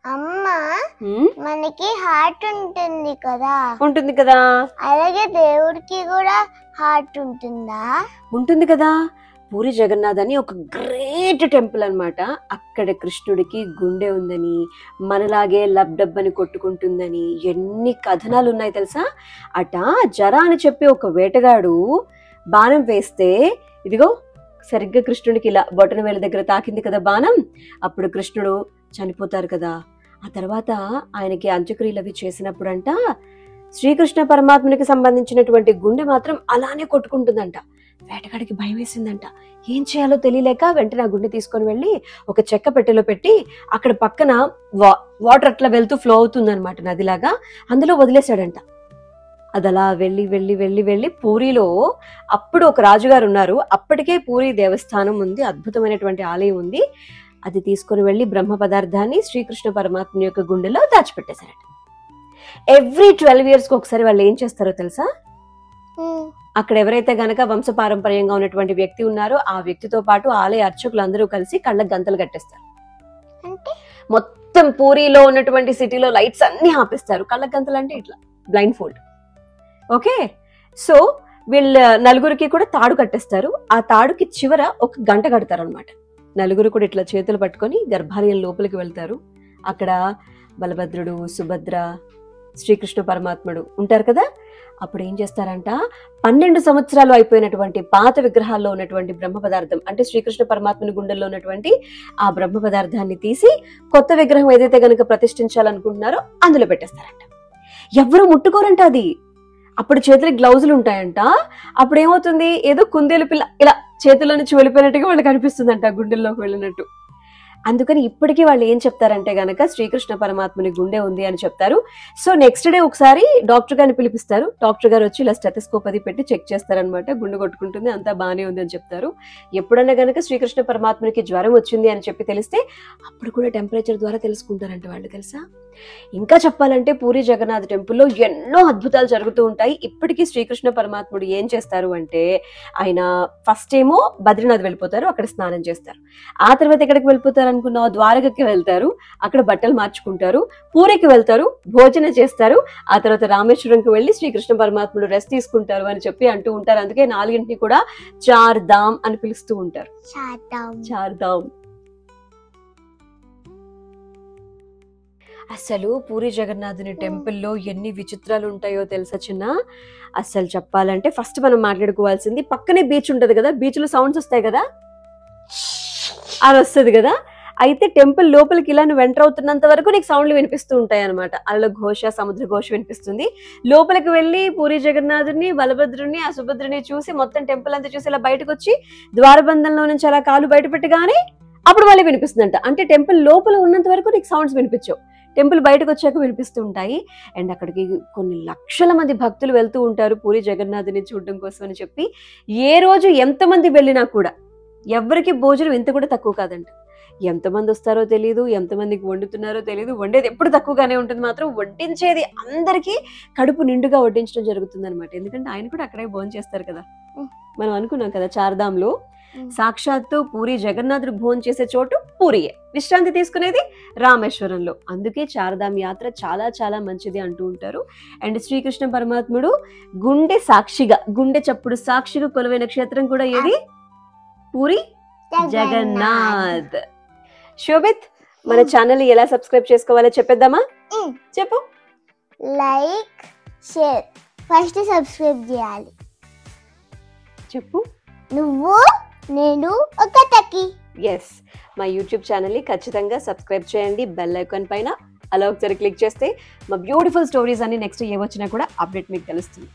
అమ్మ మనకి హార్ట్ ఉంటుంది కదా ఉంటుంది కదా అలాగే దేవుడికి కూడా హార్ట్ ఉంటుందా ఉంటుంది కదా పూరి జగన్నాథ్ అని ఒక గ్రేట్ టెంపుల్ అన్నమాట అక్కడ కృష్ణుడికి గుండె ఉందని మనలాగే లబ్ డబ్ అని కొట్టుకుంటుందని ఎన్ని కథనాలు ఉన్నాయి తెలుసా అట జరా అని చెప్పి ఒక వేటగాడు బాణం వేస్తే ఇదిగో సరిగ్గా కృష్ణుడికి ఇలా బొటన వేల దగ్గర తాకింది కదా బాణం అప్పుడు కృష్ణుడు చనిపోతారు కదా ఆ తర్వాత ఆయనకి అంత్యక్రియలు అవి చేసినప్పుడంట శ్రీకృష్ణ పరమాత్మునికి సంబంధించినటువంటి గుండె మాత్రం అలానే కొట్టుకుంటుందంట వేటగాడికి భయం వేసిందంట ఏం చేయాలో తెలియలేక వెంటనే ఆ గుండె తీసుకొని వెళ్ళి ఒక చెక్క పెట్టెలో పెట్టి అక్కడ పక్కన వాటర్ అట్లా వెళ్తూ ఫ్లో అవుతుందన్నమాట నదిలాగా అందులో వదిలేశాడంట అది అలా వెళ్ళి వెళ్ళి వెళ్ళి వెళ్ళి పూరిలో అప్పుడు ఒక రాజుగారు ఉన్నారు అప్పటికే పూరి దేవస్థానం ఉంది అద్భుతమైనటువంటి ఆలయం ఉంది అది తీసుకొని వెళ్ళి బ్రహ్మ పదార్థాన్ని శ్రీకృష్ణ పరమాత్మ యొక్క గుండెలో దాచిపెట్టేశారట ఎవ్రీ 12 years కి ఒకసారి వాళ్ళు ఏం చేస్తారో తెలుసా అక్కడ ఎవరైతే గనక వంశపారంపర్యంగా ఉన్నటువంటి వ్యక్తి ఉన్నారో ఆ వ్యక్తితో పాటు ఆలయ అర్చకులు అందరూ కలిసి కళ్ళకు గంతలు కట్టేస్తారు మొత్తం పూరిలో ఉన్నటువంటి సిటీలో లైట్స్ అన్ని ఆపిస్తారు కళ్ళకు గంతలు అంటే ఇట్లా బ్లైండ్ ఫోల్డ్ ఓకే సో వీళ్ళ నలుగురికి కూడా తాడు కట్టేస్తారు ఆ తాడుకి చివర ఒక గంట కడతారు అనమాట నలుగురు కూడా ఇట్లా చేతులు పట్టుకొని గర్భాలయం లోపలికి వెళ్తారు అక్కడ బలభద్రుడు సుభద్ర శ్రీకృష్ణ పరమాత్ముడు ఉంటారు కదా అప్పుడు ఏం చేస్తారంట 12 సంవత్సరాలు అయిపోయినటువంటి పాత విగ్రహాల్లో ఉన్నటువంటి బ్రహ్మ పదార్థం అంటే శ్రీకృష్ణ పరమాత్ముని గుండెల్లో ఉన్నటువంటి ఆ బ్రహ్మ పదార్థాన్ని తీసి కొత్త విగ్రహం ఏదైతే గనక ప్రతిష్ఠించాలనుకుంటున్నారో అందులో పెట్టేస్తారంట ఎవరు ముట్టుకోరంట అది అప్పుడు చేతులకి గ్లౌజులు ఉంటాయంట అప్పుడు ఏమవుతుంది ఏదో కుందేలు పిల్ల ఇలా చేతుల్లో నుంచి వెళ్ళిపోయినట్టుగా వాళ్ళకి అనిపిస్తుందంట గుండెల్లోకి వెళ్ళినట్టు అందుకని ఇప్పటికీ వాళ్ళు ఏం చెప్తారంటే గనక శ్రీకృష్ణ పరమాత్ముని గుండె ఉంది అని చెప్తారు సో నెక్స్ట్ డే ఒకసారి డాక్టర్ గారిని పిలిపిస్తారు డాక్టర్ గారు వచ్చి ఇలా స్టెథోస్కోప్ అది పెట్టి చెక్ చేస్తారనమాట గుండె కొట్టుకుంటుంది అంతా బాగానే ఉంది అని చెప్తారు ఎప్పుడన్నా గనక శ్రీకృష్ణ పరమాత్మునికి జ్వరం వచ్చింది అని చెప్పి తెలిస్తే అప్పుడు కూడా టెంపరేచర్ ద్వారా తెలుసుకుంటారంట వాళ్ళు తెలుసా ఇంకా చెప్పాలంటే పూరి జగన్నాథ్ టెంపుల్లో ఎన్నో అద్భుతాలు జరుగుతూ ఉంటాయి ఇప్పటికీ శ్రీకృష్ణ పరమాత్ముడు ఏం చేస్తారు అంటే ఆయన ఫస్ట్ ఏమో బద్రీనాథ్ వెళ్ళిపోతారు అక్కడ స్నానం చేస్తారు ఆ తర్వాత ఎక్కడికి వెళ్ళిపోతారు అనుకున్నా ద్వారకకి వెళ్తారు అక్కడ బట్టలు మార్చుకుంటారు పూరికి వెళ్తారు భోజనం చేస్తారు ఆ తర్వాత రామేశ్వరంకి వెళ్ళి శ్రీకృష్ణ పరమాత్ముడు రెస్ట్ తీసుకుంటారు అని చెప్పి అంటూ ఉంటారు అందుకే 4 కూడా చార్ ధామ్ అని పిలుస్తూ ఉంటారు చార్ ధామ్ అసలు పూరి జగన్నాథుని టెంపుల్లో ఎన్ని విచిత్రాలు ఉంటాయో తెలుసా చిన్న అసలు చెప్పాలంటే ఫస్ట్ మనం మాట్లాడుకోవాల్సింది పక్కనే బీచ్ ఉంటది కదా బీచ్ లో సౌండ్స్ వస్తాయి కదా అది వస్తుంది కదా అయితే టెంపుల్ లోపలికి ఇలా నువ్వు ఎంటర్ అవుతున్నంత వరకు నీకు సౌండ్లు వినిపిస్తూ ఉంటాయి అనమాట అల్ల ఘోష సముద్ర ఘోష వినిపిస్తుంది లోపలికి వెళ్ళి పూరి జగన్నాథుని బలభద్రుని ఆ సుభద్రుని చూసి మొత్తం టెంపుల్ అంతా చూసి ఇలా బయటకు వచ్చి ద్వారబంధంలో నుంచి అలా కాలు బయట పెట్టగానే అప్పుడు మళ్ళీ వినిపిస్తుందంట అంటే టెంపుల్ లోపల ఉన్నంత వరకు నీకు సౌండ్స్ వినిపించవు టెంపుల్ బయటకు వచ్చాక వినిపిస్తూ ఉంటాయి అండ్ అక్కడికి కొన్ని లక్షల మంది భక్తులు వెళ్తూ ఉంటారు పూరి జగన్నాథుని చూడడం కోసం అని చెప్పి ఏ రోజు ఎంతమంది వెళ్ళినా కూడా ఎవరికి భోజనం ఎంత కూడా తక్కువ కాదంట ఎంతమంది వస్తారో తెలియదు ఎంతమందికి వండుతున్నారో తెలియదు వండేది ఎప్పుడు తక్కువగానే ఉంటుంది మాత్రం వడ్డించేది అందరికీ కడుపు నిండుగా వడ్డించడం జరుగుతుంది అనమాట ఎందుకంటే ఆయన కూడా అక్కడే భోజనం చేస్తారు కదా మనం అనుకున్నాం కదా చార్ధాంలో సాక్షాత్తు పూరి జగన్నాథుడు భోజనం చేసే చోటు పూరియే విశ్రాంతి తీసుకునేది రామేశ్వరంలో అందుకే చార్ధామ్ యాత్ర చాలా చాలా మంచిది అంటూ ఉంటారు అండ్ శ్రీకృష్ణ పరమాత్ముడు గుండె సాక్షిగా గుండె చప్పుడు సాక్షిగా కొలువైన క్షేత్రం కూడా ఏది పూరి జగన్నాథ్ శోభిత్ మన ఛానల్ ఎలా సబ్స్క్రైబ్ చేసుకోవాలో చెప్పేద్దామా చెప్పు లైక్ షేర్ ఫస్ట్ సబ్స్క్రైబ్ చేయాలి చెప్పు నువ్వు నేను ఒక తకి ఎస్ మా యూట్యూబ్ ఛానల్ని ఖచ్చితంగా సబ్స్క్రైబ్ చేయండి బెల్ ఐకాన్ పైన అలా ఒకసారి క్లిక్ చేస్తే మా బ్యూటిఫుల్ స్టోరీస్ అన్ని నెక్స్ట్ ఏ వచ్చినా కూడా అప్డేట్ మీకు తెలుస్తుంది